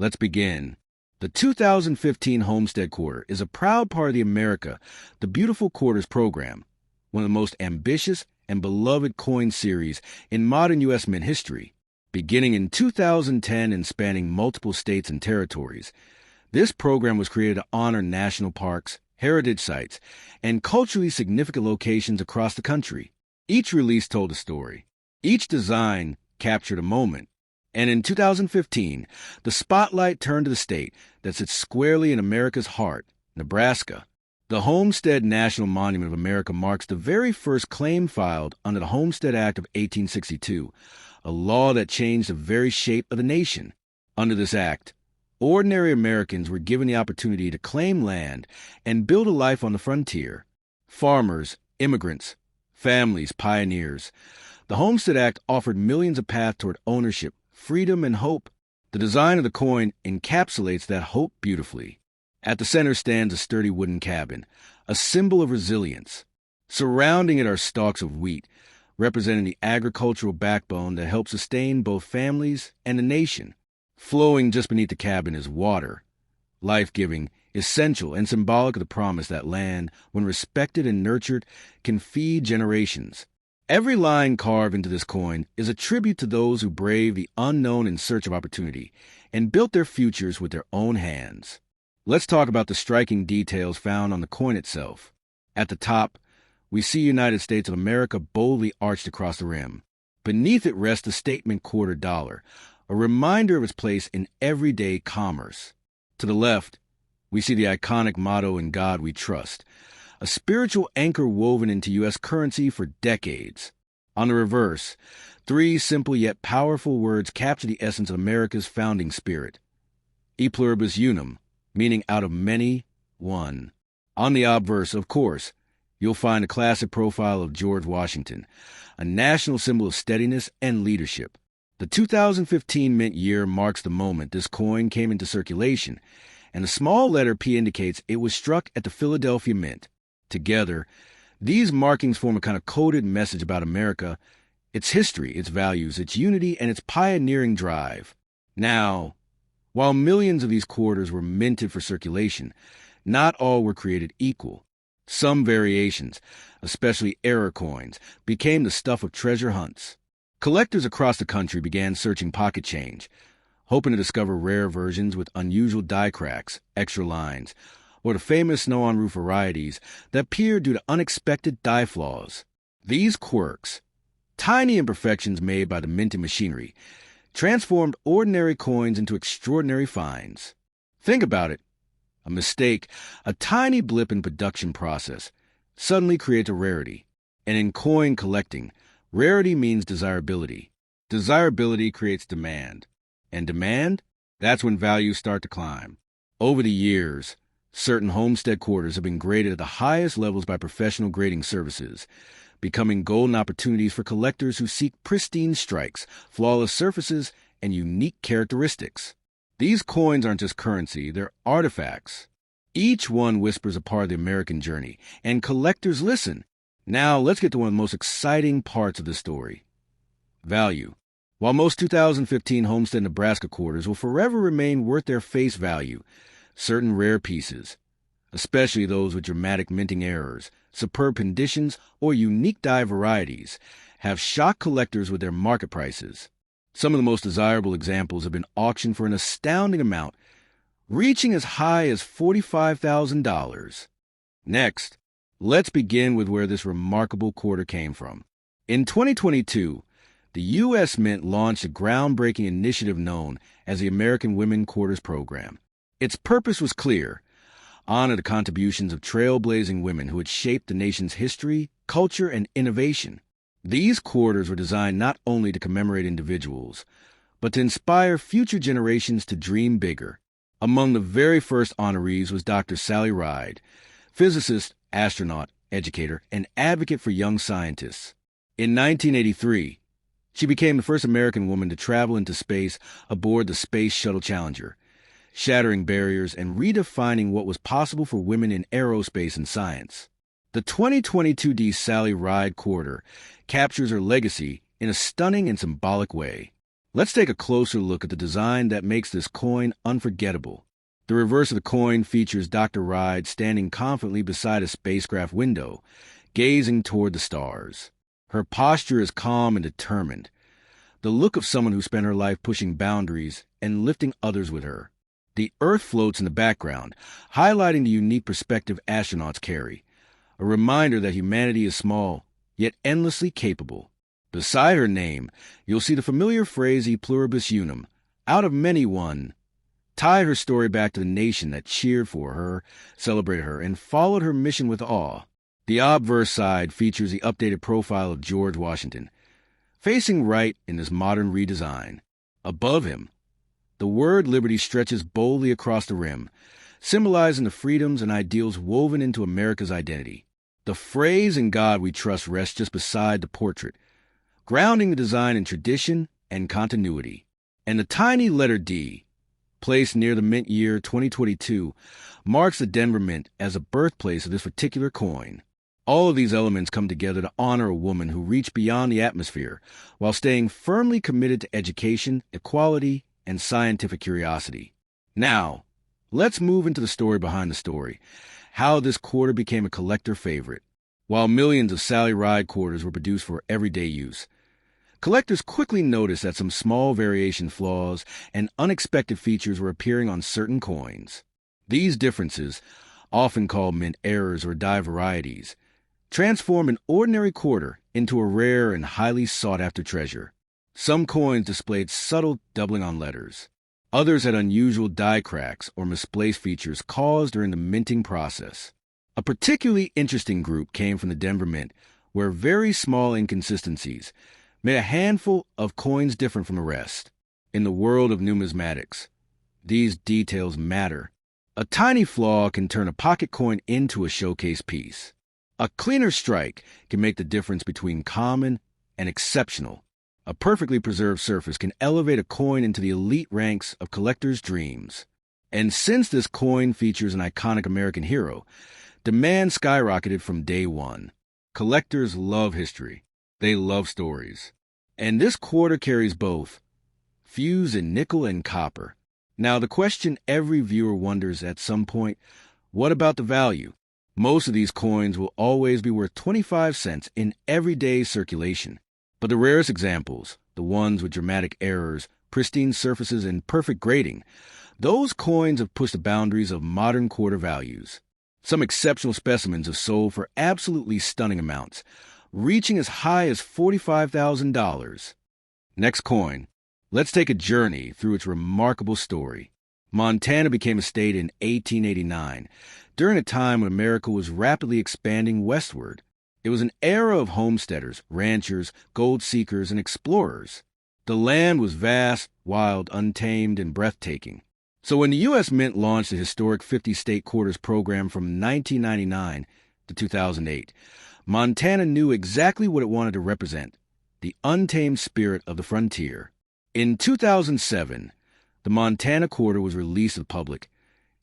Let's begin. The 2015 Homestead Quarter is a proud part of the Beautiful Quarters program, one of the most ambitious and beloved coin series in modern U.S. mint history. Beginning in 2010 and spanning multiple states and territories, this program was created to honor national parks, heritage sites, and culturally significant locations across the country. Each release told a story. Each design captured a moment. And in 2015, the spotlight turned to the state that sits squarely in America's heart, Nebraska. The Homestead National Monument of America marks the very first claim filed under the Homestead Act of 1862, a law that changed the very shape of the nation. Under this act, ordinary Americans were given the opportunity to claim land and build a life on the frontier. Farmers, immigrants, families, pioneers. The Homestead Act offered millions a path toward ownership, freedom, and hope. The design of the coin encapsulates that hope beautifully. At the center stands a sturdy wooden cabin, a symbol of resilience. Surrounding it are stalks of wheat, representing the agricultural backbone that helps sustain both families and the nation. Flowing just beneath the cabin is water, life-giving, essential, and symbolic of the promise that land, when respected and nurtured, can feed generations. Every line carved into this coin is a tribute to those who braved the unknown in search of opportunity and built their futures with their own hands. Let's talk about the striking details found on the coin itself. At the top, we see United States of America boldly arched across the rim. Beneath it rests the statement quarter dollar, a reminder of its place in everyday commerce. To the left, we see the iconic motto, "In God We Trust," a spiritual anchor woven into U.S. currency for decades. On the reverse, three simple yet powerful words capture the essence of America's founding spirit. E pluribus unum, meaning out of many, one. On the obverse, of course, you'll find a classic profile of George Washington, a national symbol of steadiness and leadership. The 2015 mint year marks the moment this coin came into circulation, and the small letter P indicates it was struck at the Philadelphia Mint. Together, these markings form a kind of coded message about America, its history, its values, its unity, and its pioneering drive. Now, while millions of these quarters were minted for circulation, not all were created equal. Some variations, especially error coins, became the stuff of treasure hunts. Collectors across the country began searching pocket change, hoping to discover rare versions with unusual die cracks, extra lines, or the famous snow-on-roof varieties that appeared due to unexpected die flaws. These quirks, tiny imperfections made by the minting machinery, transformed ordinary coins into extraordinary finds. Think about it. A mistake, a tiny blip in production process, suddenly creates a rarity. And in coin collecting, rarity means desirability. Desirability creates demand. And demand? That's when values start to climb. Over the years, certain homestead quarters have been graded at the highest levels by professional grading services, becoming golden opportunities for collectors who seek pristine strikes, flawless surfaces, and unique characteristics. These coins aren't just currency, they're artifacts. Each one whispers a part of the American journey, and collectors listen. Now, let's get to one of the most exciting parts of the story. Value. While most 2015 Homestead Nebraska quarters will forever remain worth their face value, certain rare pieces, especially those with dramatic minting errors, superb conditions, or unique die varieties, have shocked collectors with their market prices. Some of the most desirable examples have been auctioned for an astounding amount, reaching as high as $45,000. Next, let's begin with where this remarkable quarter came from. In 2022, the U.S. Mint launched a groundbreaking initiative known as the American Women Quarters Program. Its purpose was clear: honor the contributions of trailblazing women who had shaped the nation's history, culture, and innovation. These quarters were designed not only to commemorate individuals, but to inspire future generations to dream bigger. Among the very first honorees was Dr. Sally Ride, physicist, astronaut, educator, and advocate for young scientists. In 1983, she became the first American woman to travel into space aboard the Space Shuttle Challenger, shattering barriers and redefining what was possible for women in aerospace and science. The 2022 Sally Ride Quarter captures her legacy in a stunning and symbolic way. Let's take a closer look at the design that makes this coin unforgettable. The reverse of the coin features Dr. Ride standing confidently beside a spacecraft window, gazing toward the stars. Her posture is calm and determined, the look of someone who spent her life pushing boundaries and lifting others with her. The Earth floats in the background, highlighting the unique perspective astronauts carry, a reminder that humanity is small, yet endlessly capable. Beside her name, you'll see the familiar phrase E pluribus unum, out of many one. Tie her story back to the nation that cheered for her, celebrated her, and followed her mission with awe. The obverse side features the updated profile of George Washington, facing right in this modern redesign. Above him, the word liberty stretches boldly across the rim, symbolizing the freedoms and ideals woven into America's identity. The phrase "In God We Trust" rests just beside the portrait, grounding the design in tradition and continuity. And the tiny letter D, placed near the mint year 2022, marks the Denver Mint as a birthplace of this particular coin. All of these elements come together to honor a woman who reached beyond the atmosphere while staying firmly committed to education, equality, and scientific curiosity. Now, let's move into the story behind the story, how this quarter became a collector favorite. While millions of Sally Ride quarters were produced for everyday use, collectors quickly noticed that some small variation flaws and unexpected features were appearing on certain coins. These differences, often called mint errors or die varieties, transform an ordinary quarter into a rare and highly sought-after treasure. Some coins displayed subtle doubling on letters. Others had unusual die cracks or misplaced features caused during the minting process. A particularly interesting group came from the Denver Mint, where very small inconsistencies made a handful of coins different from the rest. In the world of numismatics, these details matter. A tiny flaw can turn a pocket coin into a showcase piece. A cleaner strike can make the difference between common and exceptional. A perfectly preserved surface can elevate a coin into the elite ranks of collectors' dreams. And since this coin features an iconic American hero, demand skyrocketed from day one. Collectors love history. They love stories. And this quarter carries both, fused in nickel and copper. Now, the question every viewer wonders at some point, what about the value? Most of these coins will always be worth 25 cents in everyday circulation. But the rarest examples, the ones with dramatic errors, pristine surfaces, and perfect grading, those coins have pushed the boundaries of modern quarter values. Some exceptional specimens have sold for absolutely stunning amounts, reaching as high as $45,000. Next coin. Let's take a journey through its remarkable story. Montana became a state in 1889, during a time when America was rapidly expanding westward. It was an era of homesteaders, ranchers, gold seekers, and explorers. The land was vast, wild, untamed, and breathtaking. So when the U.S. Mint launched the historic 50-state quarters program from 1999 to 2008, Montana knew exactly what it wanted to represent, the untamed spirit of the frontier. In 2007, the Montana quarter was released to the public,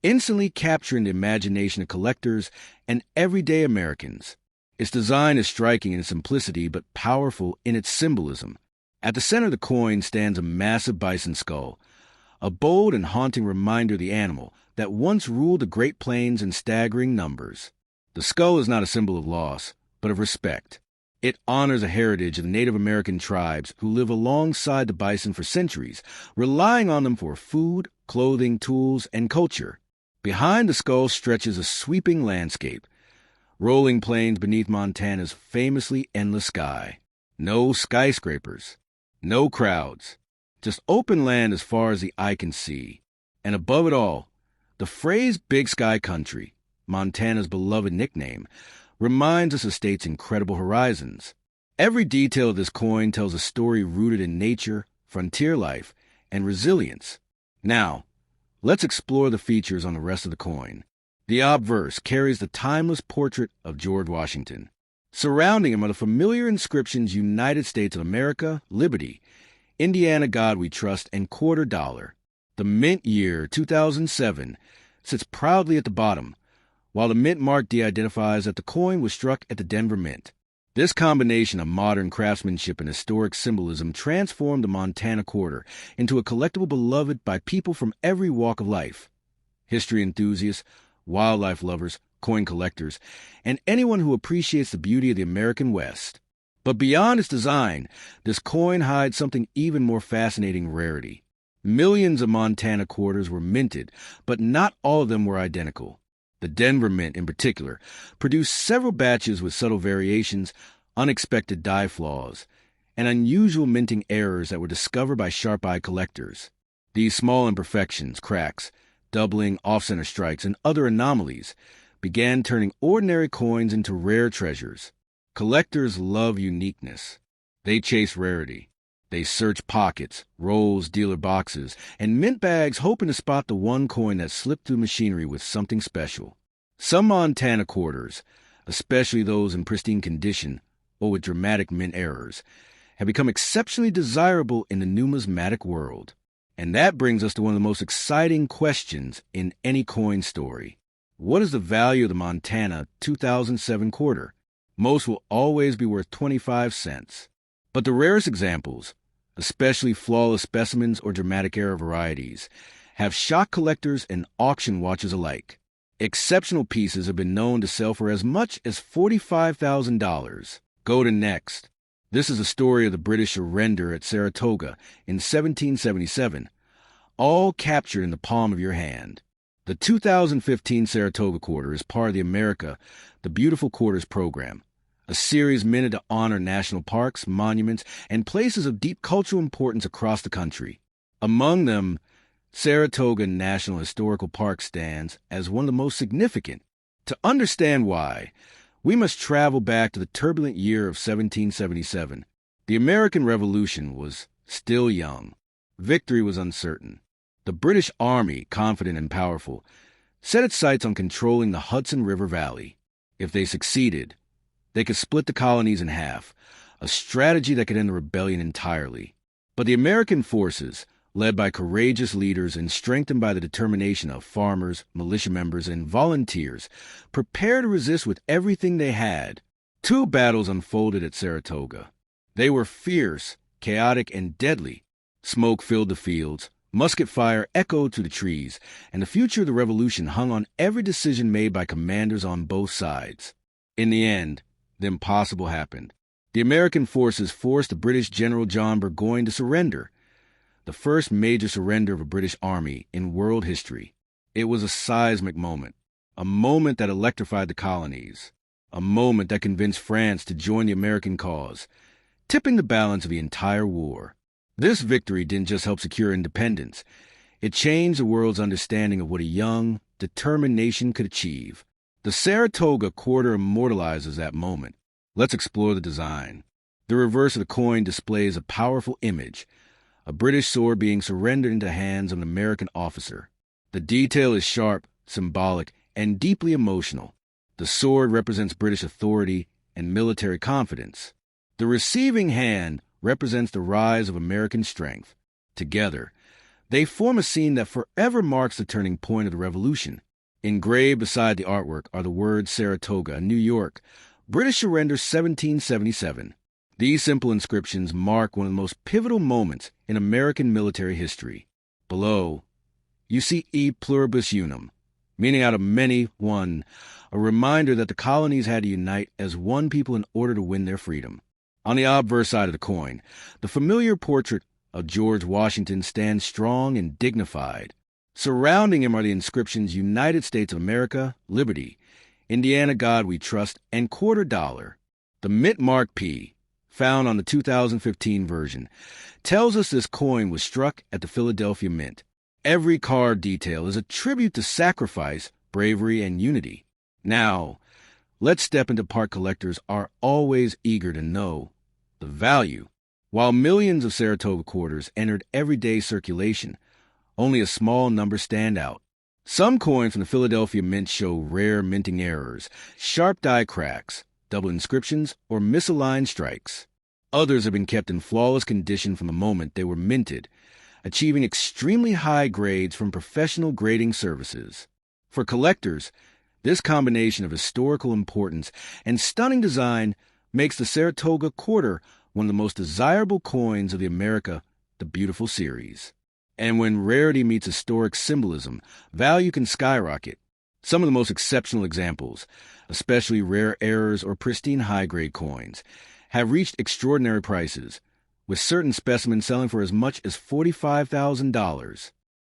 instantly capturing the imagination of collectors and everyday Americans. Its design is striking in its simplicity but powerful in its symbolism. At the center of the coin stands a massive bison skull, a bold and haunting reminder of the animal that once ruled the Great Plains in staggering numbers. The skull is not a symbol of loss, but of respect. It honors a heritage of the Native American tribes who live alongside the bison for centuries, relying on them for food, clothing, tools, and culture. Behind the skull stretches a sweeping landscape, rolling plains beneath Montana's famously endless sky. No skyscrapers, no crowds, just open land as far as the eye can see. And above it all, the phrase Big Sky Country, Montana's beloved nickname, reminds us of the state's incredible horizons. Every detail of this coin tells a story rooted in nature, frontier life, and resilience. Now, let's explore the features on the rest of the coin. The obverse carries the timeless portrait of George Washington. Surrounding him are the familiar inscriptions United States of America, Liberty, Indiana God We Trust, and Quarter Dollar. The mint year 2007 sits proudly at the bottom, while the mint mark de-identifies that the coin was struck at the Denver Mint. This combination of modern craftsmanship and historic symbolism transformed the Montana Quarter into a collectible beloved by people from every walk of life: history enthusiasts, wildlife lovers, coin collectors, and anyone who appreciates the beauty of the American West. But beyond its design, this coin hides something even more fascinating: rarity. Millions of Montana quarters were minted, but not all of them were identical. The Denver Mint, in particular, produced several batches with subtle variations, unexpected die flaws, and unusual minting errors that were discovered by sharp-eyed collectors. These small imperfections, cracks, doubling, off-center strikes, and other anomalies began turning ordinary coins into rare treasures. Collectors love uniqueness. They chase rarity. They search pockets, rolls, dealer boxes, and mint bags hoping to spot the one coin that slipped through machinery with something special. Some Montana quarters, especially those in pristine condition or with dramatic mint errors, have become exceptionally desirable in the numismatic world. And that brings us to one of the most exciting questions in any coin story. What is the value of the Montana 2007 quarter? Most will always be worth 25 cents. But the rarest examples, especially flawless specimens or dramatic error varieties, have shocked collectors and auction watchers alike. Exceptional pieces have been known to sell for as much as $45,000. Go to next. This is a story of the British surrender at Saratoga in 1777, all captured in the palm of your hand. The 2015 Saratoga Quarter is part of the America, the Beautiful Quarters program, a series minted to honor national parks, monuments, and places of deep cultural importance across the country. Among them, Saratoga National Historical Park stands as one of the most significant. To understand why, we must travel back to the turbulent year of 1777. The American Revolution was still young. Victory was uncertain. The British Army, confident and powerful, set its sights on controlling the Hudson River Valley. If they succeeded, they could split the colonies in half, a strategy that could end the rebellion entirely. But the American forces, led by courageous leaders and strengthened by the determination of farmers, militia members, and volunteers, prepared to resist with everything they had. Two battles unfolded at Saratoga. They were fierce, chaotic, and deadly. Smoke filled the fields, musket fire echoed through the trees, and the future of the Revolution hung on every decision made by commanders on both sides. In the end, the impossible happened. The American forces forced the British General John Burgoyne to surrender, the first major surrender of a British army in world history. It was a seismic moment, a moment that electrified the colonies, a moment that convinced France to join the American cause, tipping the balance of the entire war. This victory didn't just help secure independence. It changed the world's understanding of what a young, determined nation could achieve. The Saratoga Quarter immortalizes that moment. Let's explore the design. The reverse of the coin displays a powerful image, a British sword being surrendered into the hands of an American officer. The detail is sharp, symbolic, and deeply emotional. The sword represents British authority and military confidence. The receiving hand represents the rise of American strength. Together, they form a scene that forever marks the turning point of the Revolution. Engraved beside the artwork are the words Saratoga, New York, British surrender 1777. These simple inscriptions mark one of the most pivotal moments in American military history. Below, you see E pluribus unum, meaning out of many, one, a reminder that the colonies had to unite as one people in order to win their freedom. On the obverse side of the coin, the familiar portrait of George Washington stands strong and dignified. Surrounding him are the inscriptions United States of America, Liberty, Indiana God We Trust, and $quarter. The mint mark P, found on the 2015 version, tells us this coin was struck at the Philadelphia Mint. Every carved detail is a tribute to sacrifice, bravery, and unity. Now, let's step into part collectors are always eager to know the value. While millions of Saratoga quarters entered everyday circulation, only a small number stand out. Some coins from the Philadelphia Mint show rare minting errors, sharp die cracks, double inscriptions, or misaligned strikes. Others have been kept in flawless condition from the moment they were minted, achieving extremely high grades from professional grading services. For collectors, this combination of historical importance and stunning design makes the Saratoga quarter one of the most desirable coins of the America the Beautiful series. And when rarity meets historic symbolism, value can skyrocket. Some of the most exceptional examples, especially rare errors or pristine high-grade coins, have reached extraordinary prices, with certain specimens selling for as much as $45,000.